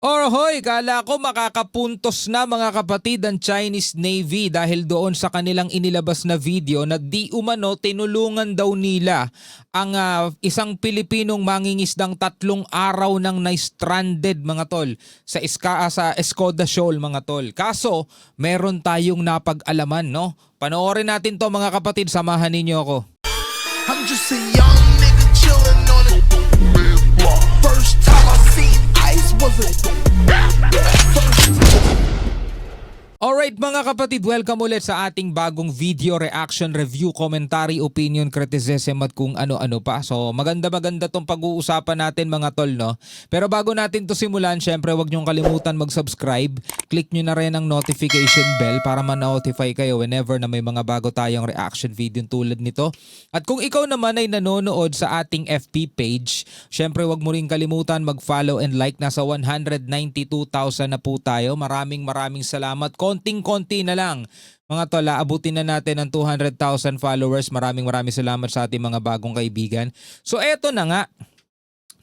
Hoy, kala ko makakapuntos na mga kapatid ang Chinese Navy dahil doon sa kanilang inilabas na video na di umano tinulungan daw nila ang isang Pilipinong mangingisdang 3 araw nang na-stranded mga tol sa Escoda Shoal mga tol. Kaso meron tayong napag-alaman, no? Panoorin natin to mga kapatid, samahan ninyo ako. I'm just a young nigga chillin' on it. First time I seen ice was a Alright mga kapatid, welcome ulit sa ating bagong video reaction, review, commentary, opinion, criticism at kung ano-ano pa. So maganda tong pag-uusapan natin mga tol, no? Pero bago natin to simulan, syempre wag niyong kalimutan mag-subscribe. Click nyo na rin ang notification bell para ma-notify kayo whenever na may mga bago tayong reaction video tulad nito. At kung ikaw naman ay nanonood sa ating FB page, syempre wag mo rin kalimutan mag-follow and like. Nasa 192,000 na po tayo. Maraming salamat. Konting-konti na lang. Mga tol, abutin na natin ang 200,000 followers. Maraming salamat sa ating mga bagong kaibigan. So eto na nga.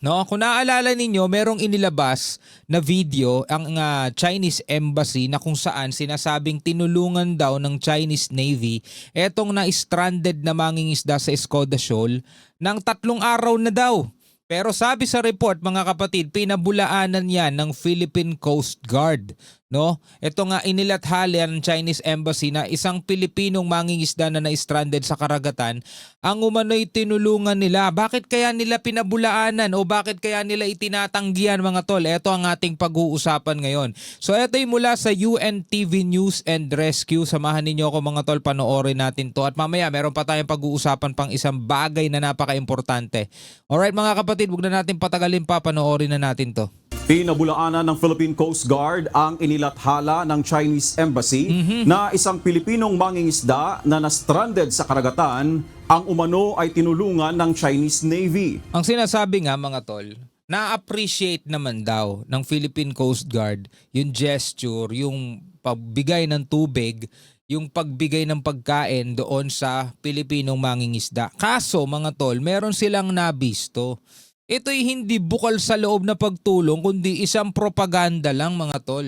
No, kung naaalala ninyo, merong inilabas na video ang Chinese Embassy na kung saan sinasabing tinulungan daw ng Chinese Navy etong na-stranded na mangingisda sa Escoda Shoal ng 3 araw na daw. Pero sabi sa report mga kapatid, pinabulaanan yan ng Philippine Coast Guard. No? Ito nga inilathali ng Chinese Embassy na isang Pilipinong mangingisda na na-stranded sa karagatan ang umano'y tinulungan nila. Bakit kaya nila pinabulaanan o bakit kaya nila itinatanggihan mga tol? Ito ang ating pag-uusapan ngayon. So ito'y mula sa UNTV News and Rescue. Samahan ninyo ako mga tol, panoorin natin to. At mamaya meron pa tayong pag-uusapan pang isang bagay na napaka-importante. Alright mga kapatid, huwag na natin patagalin pa, panoorin na natin to. Pinabulaanan ng Philippine Coast Guard ang inilathala ng Chinese Embassy na isang Pilipinong mangingisda na na-stranded sa karagatan ang umano ay tinulungan ng Chinese Navy. Ang sinasabi nga mga tol, na-appreciate naman daw ng Philippine Coast Guard yung gesture, yung pagbigay ng tubig, yung pagbigay ng pagkain doon sa Pilipinong mangingisda. Kaso mga tol, meron silang nabisto. Ito'y hindi bukal sa loob na pagtulong kundi isang propaganda lang mga tol.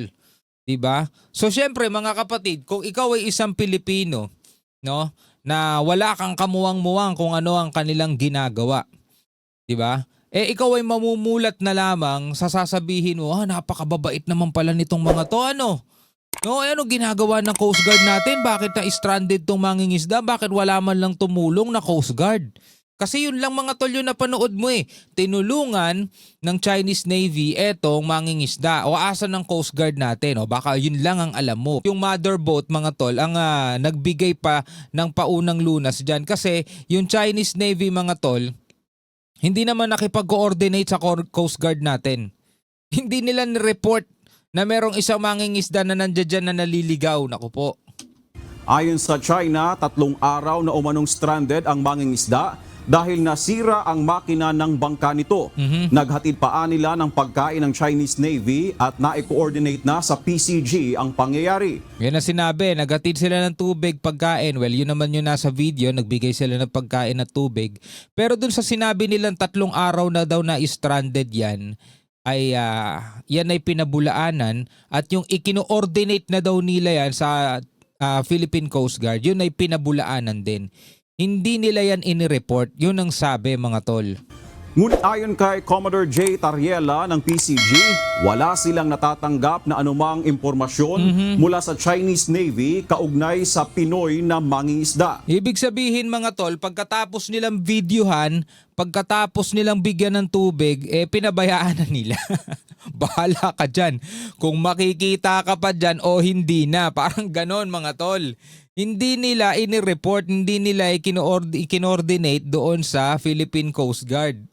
'Di ba? So syempre mga kapatid, kung ikaw ay isang Pilipino, no, na wala kang kamuwang-muwang kung ano ang kanilang ginagawa, 'di ba? Ikaw ay mamumulat na lamang sa sasabihin mo, napakababait naman pala nitong mga to, ano? No, ano ginagawa ng Coast Guard natin? Bakit na stranded tong mangingisda? Bakit wala man lang tumulong na Coast Guard? Kasi yun lang mga tol yung napanood mo eh. Tinulungan ng Chinese Navy etong mangingisda o asan ng Coast Guard natin. O baka yun lang ang alam mo. Yung mother boat mga tol ang nagbigay pa ng paunang lunas dyan. Kasi yung Chinese Navy mga tol, hindi naman nakipag-coordinate sa Coast Guard natin. Hindi nila ni-report na merong isang mangingisda na nandiyan dyan na naliligaw. Naku po. Ayon sa China, 3 araw na umanong stranded ang mangingisda dahil nasira ang makina ng bangka nito. Naghatid pa nila ng pagkain ng Chinese Navy at na-coordinate na sa PCG ang pangyayari. Yan na sinabi, naghatid sila ng tubig, pagkain. Well, yun naman yung nasa video, nagbigay sila ng pagkain at tubig. Pero dun sa sinabi nilang 3 araw na daw na stranded yan, ay yan ay pinabulaanan at yung ikino-ordinate na daw nila yan sa Philippine Coast Guard, yun ay pinabulaanan din. Hindi nila yan inireport, yun ang sabi mga tol. Ngunit ayon kay Commodore J. Tariela ng PCG, wala silang natatanggap na anumang impormasyon mula sa Chinese Navy kaugnay sa Pinoy na mangingisda. Ibig sabihin mga tol, pagkatapos nilang videohan, pagkatapos nilang bigyan ng tubig, pinabayaan na nila. Bahala ka dyan. Kung makikita ka pa dyan o hindi na. Parang ganon mga tol. Hindi nila inireport, hindi nila ikinoordinate doon sa Philippine Coast Guard.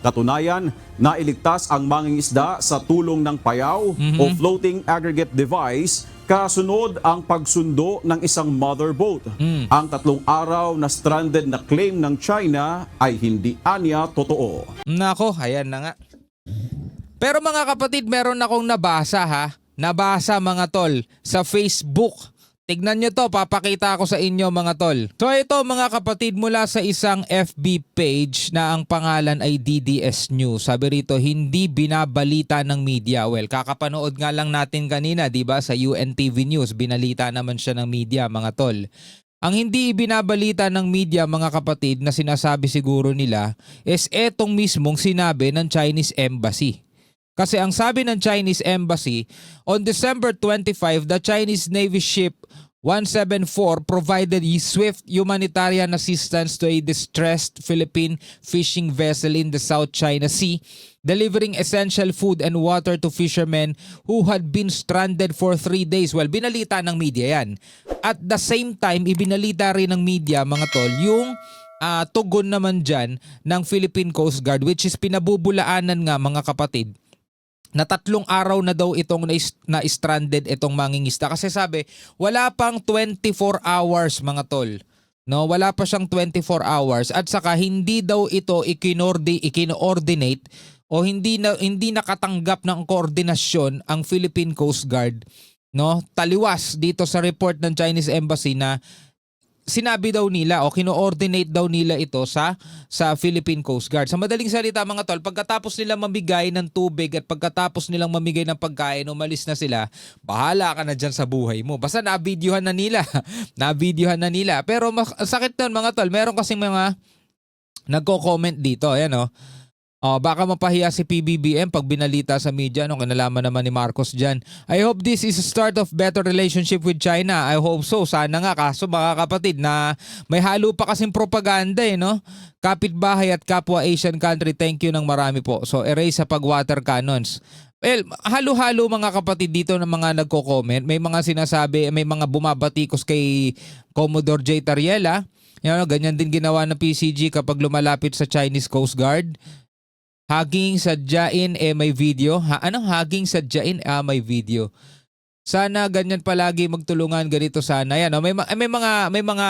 Katunayan, nailigtas ang mangingisda sa tulong ng payaw o floating aggregate device kasunod ang pagsundo ng isang mother boat. Ang 3 araw na stranded na claim ng China ay hindi anya totoo. Nako, ayan na nga. Pero mga kapatid, meron akong nabasa Nabasa mga tol sa Facebook. Tignan nyo to, papakita ko sa inyo mga tol. So ito mga kapatid, mula sa isang FB page na ang pangalan ay DDS News. Sabi rito, hindi binabalita ng media. Well, kakapanood nga lang natin kanina, di ba, sa UNTV News. Binalita naman siya ng media mga tol. Ang hindi ibinabalita ng media mga kapatid na sinasabi siguro nila is etong mismong sinabi ng Chinese Embassy. Kasi ang sabi ng Chinese Embassy, on December 25, the Chinese Navy ship 174 provided swift humanitarian assistance to a distressed Philippine fishing vessel in the South China Sea, delivering essential food and water to fishermen who had been stranded for 3 days. Well, binalita ng media yan. At the same time, ibinalita rin ng media, mga tol, yung tugon naman dyan ng Philippine Coast Guard, which is pinabubulaanan nga mga kapatid na 3 araw na daw itong na-stranded itong mangingisda. Kasi sabi, wala pang 24 hours mga tol. No, wala pa siyang 24 hours at saka hindi daw ito ikino-ordinate o hindi nakatanggap ng koordinasyon ang Philippine Coast Guard, no? Taliwas dito sa report ng Chinese Embassy na sinabi daw nila o kino-ordinate daw nila ito sa Philippine Coast Guard. Sa madaling salita mga tol, pagkatapos nilang mamigay ng tubig at pagkatapos nilang mamigay ng pagkain, umalis na sila, bahala ka na dyan sa buhay mo. Basta na-videohan na nila. Na-videohan na nila. Pero sakit nun mga tol, meron kasing mga nagko-comment dito. Ayan o. Baka mapahiya si PBBM pag binalita sa media. Kinalaman naman ni Marcos dyan. I hope this is a start of better relationship with China. I hope so. Sana nga. Kaso mga kapatid na may halo pa kasing propaganda no? Kapitbahay at kapwa Asian country. Thank you ng marami po. So erase sa pag-water cannons. Well, halo-halo mga kapatid dito ng mga nagko-comment. May mga sinasabi, may mga bumabatikos kay Commodore J. Tariela. Ganyan din ginawa ng PCG kapag lumalapit sa Chinese Coast Guard. Haging sadyain may video. Haging sadyain may video. Sana ganyan palagi magtulungan, ganito sana. Yan, may mga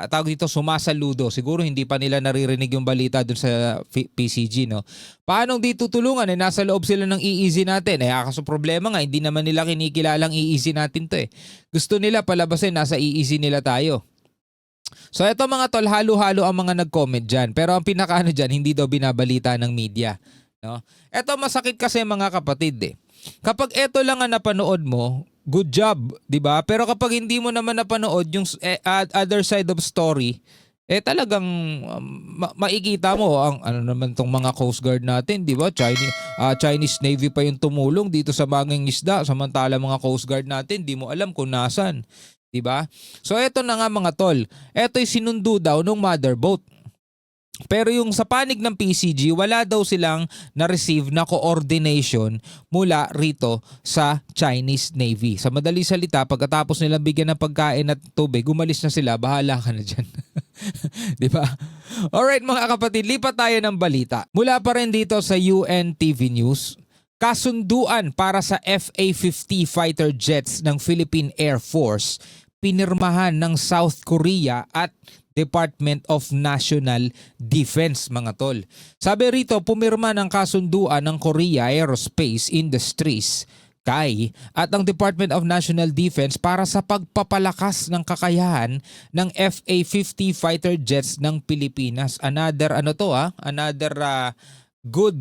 tawag dito sumasaludo. Siguro hindi pa nila naririnig yung balita dun sa PCG, no. Paano di tutulungan? Nasa loob sila ng EEZ natin. Kaso problema nga, hindi naman nila kinikilalang EEZ natin to. Gusto nila palabasin, nasa EEZ nila tayo. So eto mga tol, halo-halo ang mga nag-comment dyan. Pero ang pinakaano dyan, hindi daw binabalita ng media. No? Eto masakit kasi mga kapatid Kapag eto lang ang napanood mo, good job, di ba? Pero kapag hindi mo naman napanood yung other side of story, talagang makikita mo ang naman tong mga Coast Guard natin, di ba? Chinese Navy pa yung tumulong dito sa mangingisda, samantala mga Coast Guard natin, di mo alam kung nasan. Diba? So eto na nga mga tol. Eto'y sinundo daw ng mother boat. Pero yung sa panig ng PCG, wala daw silang na-receive na coordination mula rito sa Chinese Navy. Sa madali salita, pagkatapos nilang bigyan ng pagkain at tubig, umalis na sila, bahala ka na dyan. Diba? Alright mga kapatid, lipat tayo ng balita. Mula pa rin dito sa UNTV News, kasunduan para sa FA-50 fighter jets ng Philippine Air Force pinirmahan ng South Korea at Department of National Defense mga tol. Sabi rito, pumirma ng kasunduan ng Korea Aerospace Industries KAI at ang Department of National Defense para sa pagpapalakas ng kakayahan ng FA-50 fighter jets ng Pilipinas. Another good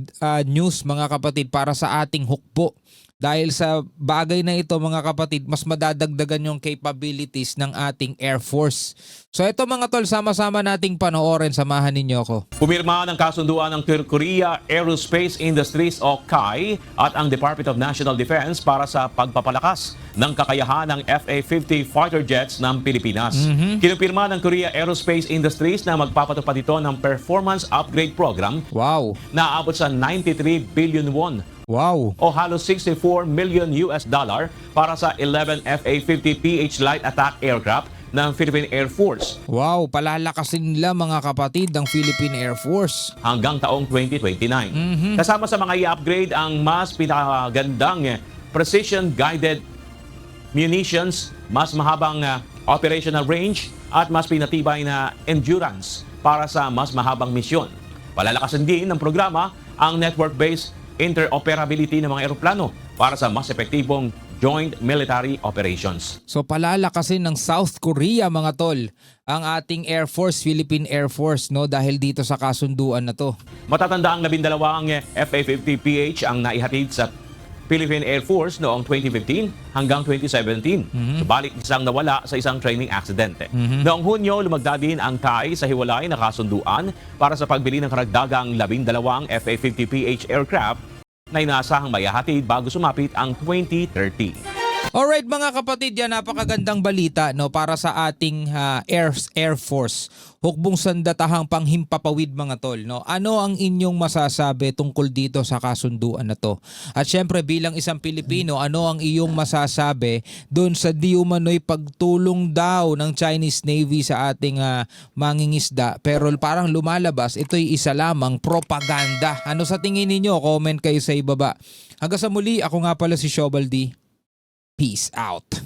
news mga kapatid para sa ating hukbo. Dahil sa bagay na ito mga kapatid, mas madadagdagan yung capabilities ng ating Air Force. So ito mga tol, sama-sama nating panoorin, samahan ninyo ako. Pumirma ng kasunduan ng Korea Aerospace Industries o KAI at ang Department of National Defense para sa pagpapalakas ng kakayahan ng FA-50 fighter jets ng Pilipinas. Kinumpirma ng Korea Aerospace Industries na magpapatupad ito ng Performance Upgrade Program. Wow! Na aabot sa 93 billion won. Wow! O halos $64 million para sa 11 FA-50 PH Light Attack Aircraft ng Philippine Air Force. Wow! Palalakasin nila mga kapatid ng Philippine Air Force. Hanggang taong 2029. Kasama sa mga i-upgrade ang mas pinakagandang precision-guided munitions, mas mahabang operational range at mas pinatibay na endurance para sa mas mahabang misyon. Palalakasin din ng programa ang network-based interoperability ng mga eroplano para sa mas epektibong Joint Military Operations. So palalakasin ng South Korea mga tol ang ating Air Force, Philippine Air Force, no, dahil dito sa kasunduan na to. Matatanda ang 12 FA-50PH ang naihatid sa Philippine Air Force noong 2015 hanggang 2017. Subalit isang nawala sa isang training accident. Noong Hunyo, lumagda din ang KAI sa hiwalay na kasunduan para sa pagbili ng karagdagang 12 FA-50PH aircraft na inaasahang maihatid bago sumapit ang 2030. Alright mga kapatid, yan napakagandang balita, no, para sa ating Air Force. Hukbong sandatahang panghimpapawid mga tol, no. Ano ang inyong masasabi tungkol dito sa kasunduan na to? At syempre bilang isang Pilipino, ano ang iyong masasabi doon sa di umano'y pagtulong daw ng Chinese Navy sa ating mangingisda, pero parang lumalabas ito'y isa lamang propaganda. Ano sa tingin ninyo? Comment kayo sa ibaba. Hanggang sa muli, ako nga pala si Shobal D. Peace out.